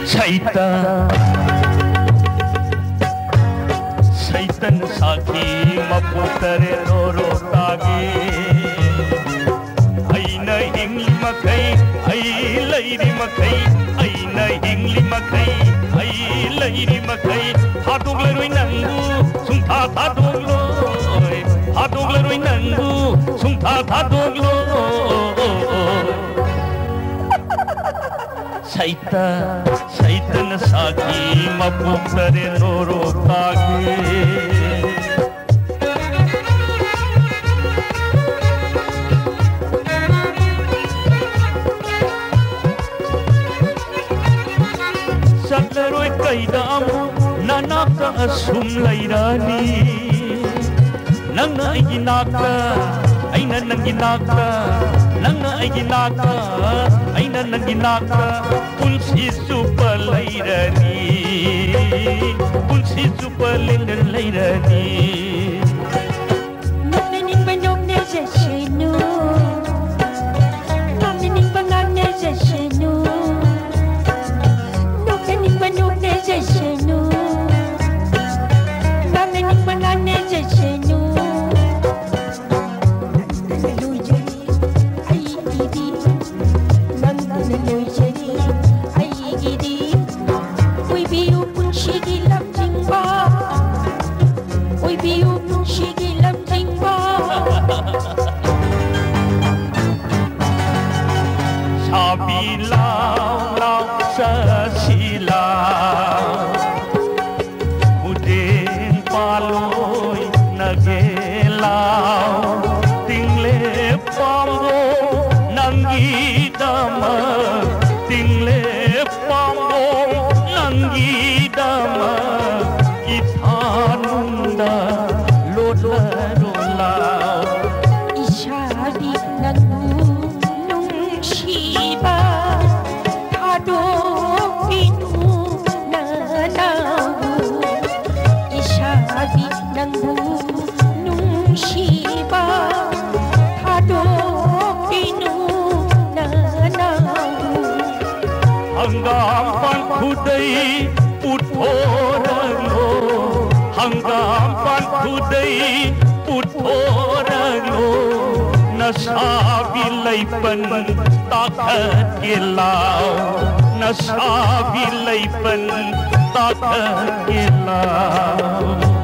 Satan saki maputare noro tage aina hingli makai ai lairi makai aina hingli makai ai lairi makai hadugleroi nangu sungtha hadugleroi hadugleroi nangu sungtha hadugleroi Satan saki maputare noro tage Saklaroi kaidamu nanaka asum lairani Nangna iginaka aina nanginaka Nangna iginaka aina nanginaka Punsi super lairani Punsi super lairani Namening banok na sashenu Namening banok na sashenu Namening banok na sashenu Namening banok na sashenu Nasabilaipan takat kilau Nasabilaipan takat kilau